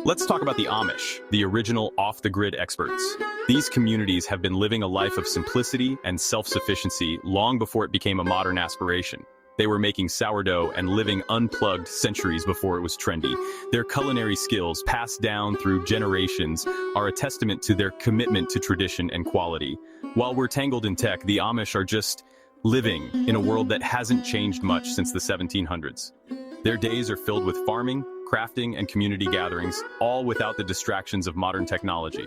Let's talk about the Amish, the original off-the-grid experts. These communities have been living a life of simplicity and self-sufficiency long before it became a modern aspiration. They were making sourdough and living unplugged centuries before it was trendy. Their culinary skills, passed down through generations, are a testament to their commitment to tradition and quality. While we're tangled in tech, the Amish are just living in a world that hasn't changed much since the 1700s. Their days are filled with farming, crafting, and community gatherings, all without the distractions of modern technology.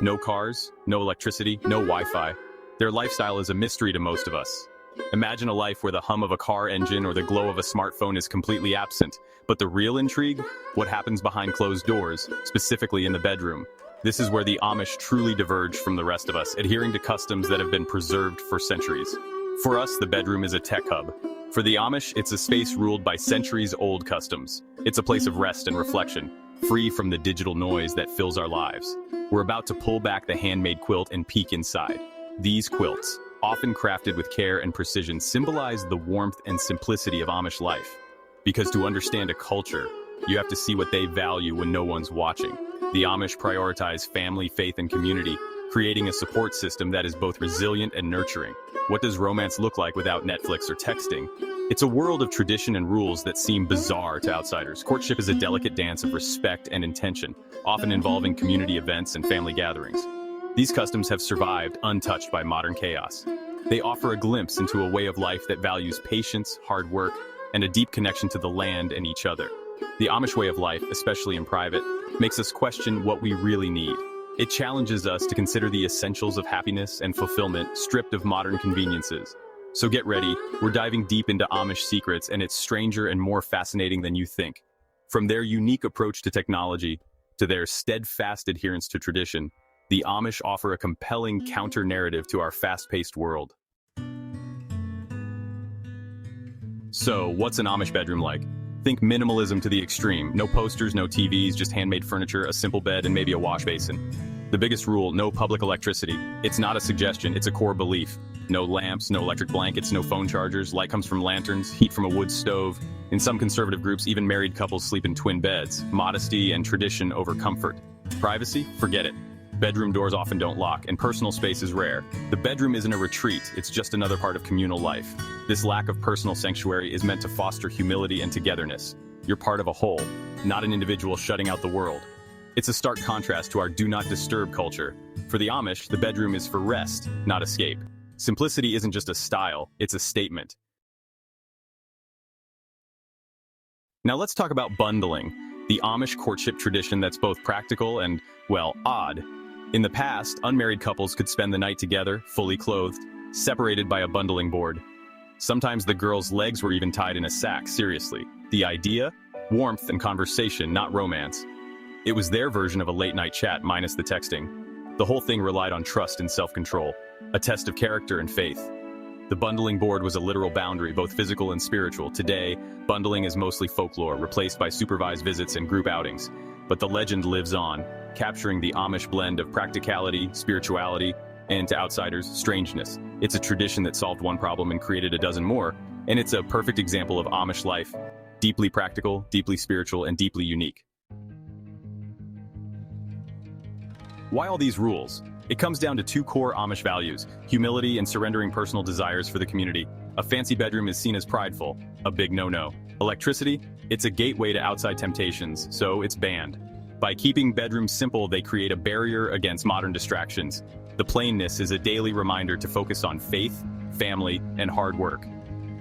No cars, no electricity, no Wi-Fi. Their lifestyle is a mystery to most of us. Imagine a life where the hum of a car engine or the glow of a smartphone is completely absent. But the real intrigue? What happens behind closed doors, specifically in the bedroom? This is where the Amish truly diverge from the rest of us, adhering to customs that have been preserved for centuries. For us, the bedroom is a tech hub. For the Amish, it's a space ruled by centuries-old customs. It's a place of rest and reflection, free from the digital noise that fills our lives. We're about to pull back the handmade quilt and peek inside. These quilts, often crafted with care and precision, symbolize the warmth and simplicity of Amish life. Because to understand a culture, you have to see what they value when no one's watching. The Amish prioritize family, faith, and community, creating a support system that is both resilient and nurturing. What does romance look like without Netflix or texting? It's a world of tradition and rules that seem bizarre to outsiders. Courtship is a delicate dance of respect and intention, often involving community events and family gatherings. These customs have survived untouched by modern chaos. They offer a glimpse into a way of life that values patience, hard work, and a deep connection to the land and each other. The Amish way of life, especially in private, makes us question what we really need. It challenges us to consider the essentials of happiness and fulfillment, stripped of modern conveniences. So get ready, we're diving deep into Amish secrets, and it's stranger and more fascinating than you think. From their unique approach to technology to their steadfast adherence to tradition, the Amish offer a compelling counter-narrative to our fast-paced world. So, what's an Amish bedroom like? Think minimalism to the extreme. No posters, no TVs, just handmade furniture, a simple bed, and maybe a wash basin. The biggest rule, no public electricity. It's not a suggestion, it's a core belief. No lamps, no electric blankets, no phone chargers. Light comes from lanterns, heat from a wood stove. In some conservative groups, even married couples sleep in twin beds. Modesty and tradition over comfort. Privacy? Forget it. Bedroom doors often don't lock, and personal space is rare. The bedroom isn't a retreat, it's just another part of communal life. This lack of personal sanctuary is meant to foster humility and togetherness. You're part of a whole, not an individual shutting out the world. It's a stark contrast to our do not disturb culture. For the Amish, the bedroom is for rest, not escape. Simplicity isn't just a style, it's a statement. Now let's talk about bundling, the Amish courtship tradition that's both practical and, well, odd. In the past, unmarried couples could spend the night together, fully clothed, separated by a bundling board. Sometimes the girl's legs were even tied in a sack, seriously. The idea? Warmth and conversation, not romance. It was their version of a late-night chat minus the texting. The whole thing relied on trust and self-control, a test of character and faith. The bundling board was a literal boundary, both physical and spiritual. Today, bundling is mostly folklore, replaced by supervised visits and group outings. But the legend lives on, capturing the Amish blend of practicality, spirituality, and to outsiders, strangeness. It's a tradition that solved one problem and created a dozen more, and it's a perfect example of Amish life. Deeply practical, deeply spiritual, and deeply unique. Why all these rules? It comes down to two core Amish values: humility and surrendering personal desires for the community. A fancy bedroom is seen as prideful, a big no-no. Electricity? It's a gateway to outside temptations, so it's banned. By keeping bedrooms simple, they create a barrier against modern distractions. The plainness is a daily reminder to focus on faith, family, and hard work.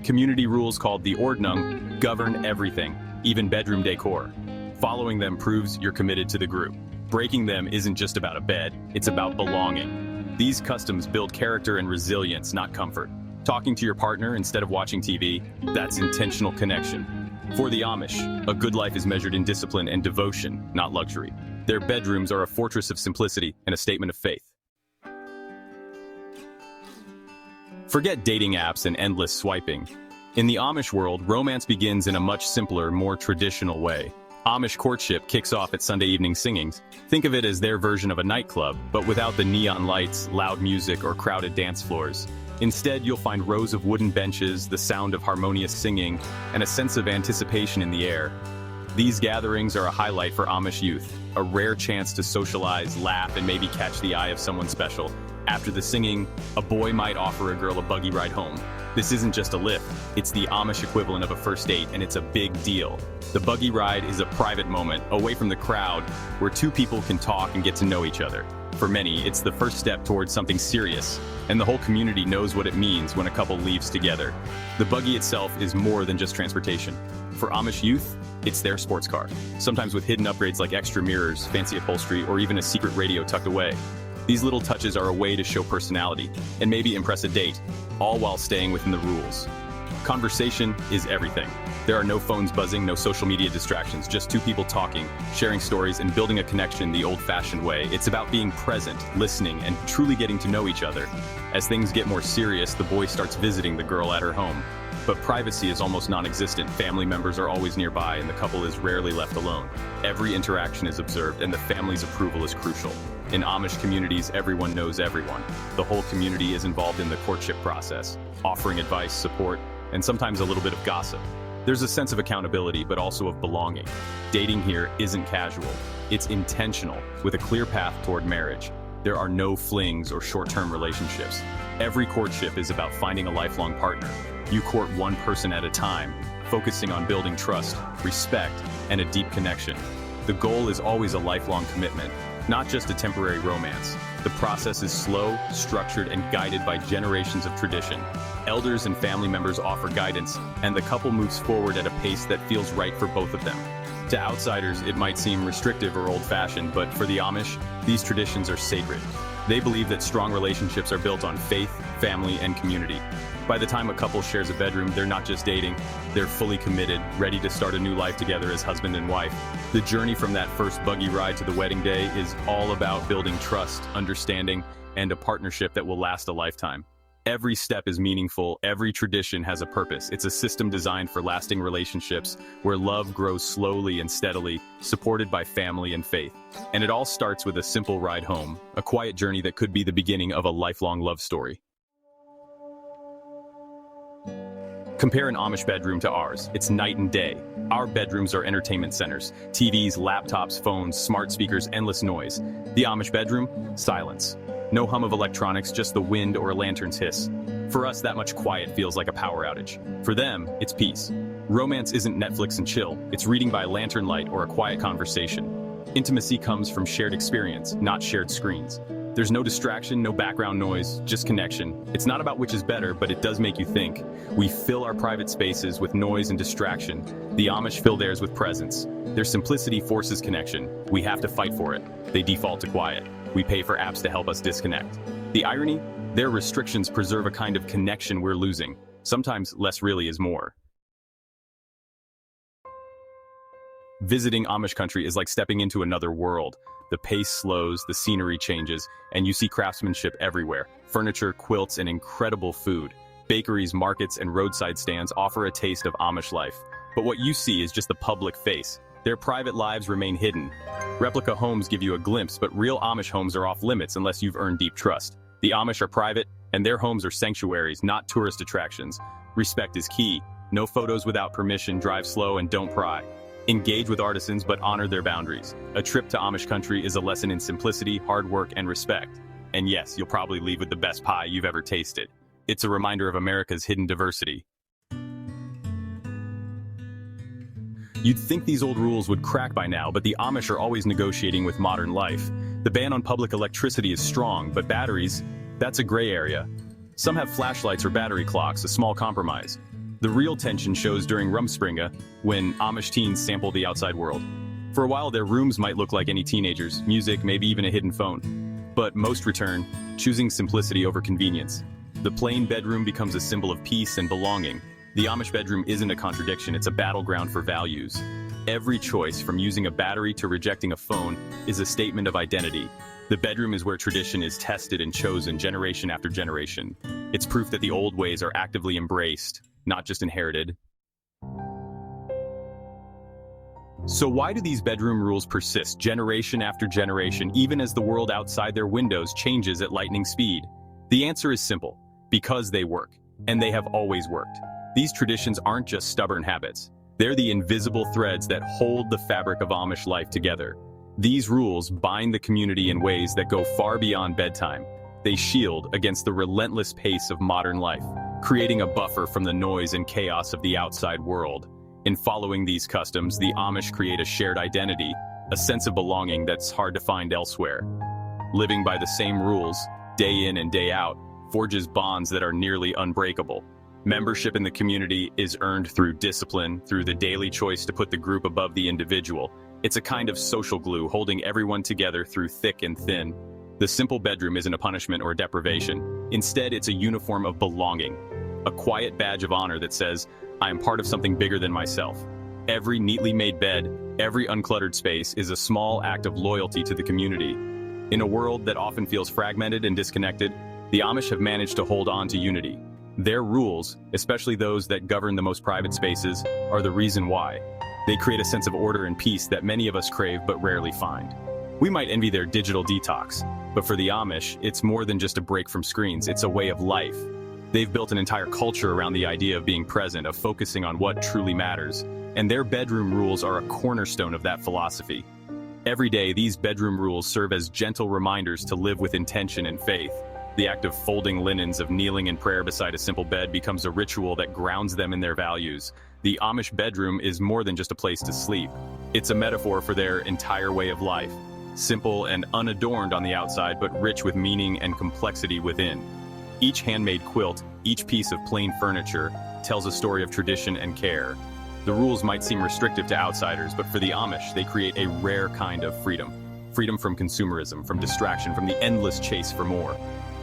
Community rules called the Ordnung govern everything, even bedroom decor. Following them proves you're committed to the group. Breaking them isn't just about a bed, it's about belonging. These customs build character and resilience, not comfort. Talking to your partner instead of watching TV, that's intentional connection. For the Amish, a good life is measured in discipline and devotion, not luxury. Their bedrooms are a fortress of simplicity and a statement of faith. Forget dating apps and endless swiping. In the Amish world, romance begins in a much simpler, more traditional way. Amish courtship kicks off at Sunday evening singings. Think of it as their version of a nightclub, but without the neon lights, loud music, or crowded dance floors. Instead, you'll find rows of wooden benches, the sound of harmonious singing, and a sense of anticipation in the air. These gatherings are a highlight for Amish youth, a rare chance to socialize, laugh, and maybe catch the eye of someone special. After the singing, a boy might offer a girl a buggy ride home. This isn't just a lift, it's the Amish equivalent of a first date, and it's a big deal. The buggy ride is a private moment, away from the crowd, where two people can talk and get to know each other. For many, it's the first step towards something serious, and the whole community knows what it means when a couple leaves together. The buggy itself is more than just transportation. For Amish youth, it's their sports car, sometimes with hidden upgrades like extra mirrors, fancy upholstery, or even a secret radio tucked away. These little touches are a way to show personality and maybe impress a date, all while staying within the rules. Conversation is everything. There are no phones buzzing, no social media distractions, just two people talking, sharing stories, and building a connection the old-fashioned way. It's about being present, listening, and truly getting to know each other. As things get more serious, the boy starts visiting the girl at her home. But privacy is almost non-existent. Family members are always nearby, and the couple is rarely left alone. Every interaction is observed, and the family's approval is crucial. In Amish communities, everyone knows everyone. The whole community is involved in the courtship process, offering advice, support, and sometimes a little bit of gossip. There's a sense of accountability, but also of belonging. Dating here isn't casual. It's intentional, with a clear path toward marriage. There are no flings or short-term relationships. Every courtship is about finding a lifelong partner. You court one person at a time, focusing on building trust, respect, and a deep connection. The goal is always a lifelong commitment, not just a temporary romance. The process is slow, structured, and guided by generations of tradition. Elders and family members offer guidance, and the couple moves forward at a pace that feels right for both of them. To outsiders, it might seem restrictive or old-fashioned, but for the Amish, these traditions are sacred. They believe that strong relationships are built on faith, family, and community. By the time a couple shares a bedroom, they're not just dating, they're fully committed, ready to start a new life together as husband and wife. The journey from that first buggy ride to the wedding day is all about building trust, understanding, and a partnership that will last a lifetime. Every step is meaningful, every tradition has a purpose. It's a system designed for lasting relationships, where love grows slowly and steadily, supported by family and faith. And it all starts with a simple ride home, a quiet journey that could be the beginning of a lifelong love story. Compare an Amish bedroom to ours. It's night and day. Our bedrooms are entertainment centers. TVs, laptops, phones, smart speakers, endless noise. The Amish bedroom? Silence. No hum of electronics, just the wind or a lantern's hiss. For us, that much quiet feels like a power outage. For them, it's peace. Romance isn't Netflix and chill. It's reading by lantern light or a quiet conversation. Intimacy comes from shared experience, not shared screens. There's no distraction, no background noise, just connection. It's not about which is better, but it does make you think. We fill our private spaces with noise and distraction. The Amish fill theirs with presence. Their simplicity forces connection. We have to fight for it. They default to quiet. We pay for apps to help us disconnect. The irony? Their restrictions preserve a kind of connection we're losing. Sometimes less really is more. Visiting Amish country is like stepping into another world. The pace slows, the scenery changes, and you see craftsmanship everywhere. Furniture, quilts, and incredible food. Bakeries, markets, and roadside stands offer a taste of Amish life. But what you see is just the public face. Their private lives remain hidden. Replica homes give you a glimpse, but real Amish homes are off limits unless you've earned deep trust. The Amish are private, and their homes are sanctuaries, not tourist attractions. Respect is key. No photos without permission, drive slow, and don't pry. Engage with artisans, but honor their boundaries. A trip to Amish country is a lesson in simplicity, hard work, and respect. And yes, you'll probably leave with the best pie you've ever tasted. It's a reminder of America's hidden diversity. You'd think these old rules would crack by now, but the Amish are always negotiating with modern life. The ban on public electricity is strong, but batteries, that's a gray area. Some have flashlights or battery clocks, a small compromise. The real tension shows during Rumspringa, when Amish teens sample the outside world. For a while, their rooms might look like any teenager's, music, maybe even a hidden phone. But most return, choosing simplicity over convenience. The plain bedroom becomes a symbol of peace and belonging. The Amish bedroom isn't a contradiction, it's a battleground for values. Every choice, from using a battery to rejecting a phone, is a statement of identity. The bedroom is where tradition is tested and chosen generation after generation. It's proof that the old ways are actively embraced, not just inherited. So why do these bedroom rules persist generation after generation, even as the world outside their windows changes at lightning speed? The answer is simple: because they work, and they have always worked. These traditions aren't just stubborn habits. They're the invisible threads that hold the fabric of Amish life together. These rules bind the community in ways that go far beyond bedtime. They shield against the relentless pace of modern life, creating a buffer from the noise and chaos of the outside world. In following these customs, the Amish create a shared identity, a sense of belonging that's hard to find elsewhere. Living by the same rules, day in and day out, forges bonds that are nearly unbreakable. Membership in the community is earned through discipline, through the daily choice to put the group above the individual. It's a kind of social glue holding everyone together through thick and thin. The simple bedroom isn't a punishment or a deprivation. Instead, it's a uniform of belonging, a quiet badge of honor that says, I am part of something bigger than myself. Every neatly made bed, every uncluttered space is a small act of loyalty to the community. In a world that often feels fragmented and disconnected, the Amish have managed to hold on to unity. Their rules, especially those that govern the most private spaces, are the reason why. They create a sense of order and peace that many of us crave but rarely find. We might envy their digital detox, but for the Amish, it's more than just a break from screens, it's a way of life. They've built an entire culture around the idea of being present, of focusing on what truly matters, and their bedroom rules are a cornerstone of that philosophy. Every day, these bedroom rules serve as gentle reminders to live with intention and faith. The act of folding linens, of kneeling in prayer beside a simple bed becomes a ritual that grounds them in their values. The Amish bedroom is more than just a place to sleep. It's a metaphor for their entire way of life. Simple and unadorned on the outside, but rich with meaning and complexity within. Each handmade quilt, each piece of plain furniture, tells a story of tradition and care. The rules might seem restrictive to outsiders, but for the Amish, they create a rare kind of freedom. Freedom from consumerism, from distraction, from the endless chase for more.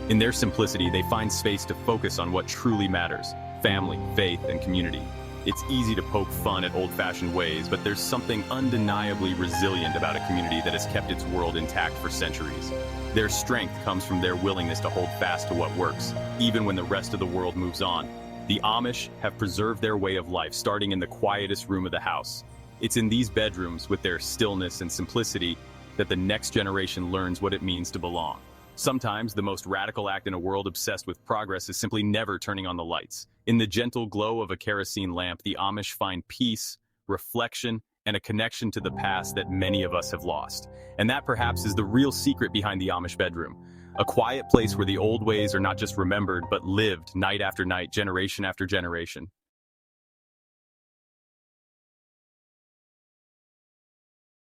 In their simplicity, they find space to focus on what truly matters: family, faith, and community. It's easy to poke fun at old-fashioned ways, but there's something undeniably resilient about a community that has kept its world intact for centuries. Their strength comes from their willingness to hold fast to what works, even when the rest of the world moves on. The Amish have preserved their way of life, starting in the quietest room of the house. It's in these bedrooms, with their stillness and simplicity, that the next generation learns what it means to belong. Sometimes the most radical act in a world obsessed with progress is simply never turning on the lights. In the gentle glow of a kerosene lamp, the Amish find peace, reflection, and a connection to the past that many of us have lost. And that perhaps is the real secret behind the Amish bedroom. A quiet place where the old ways are not just remembered, but lived night after night, generation after generation.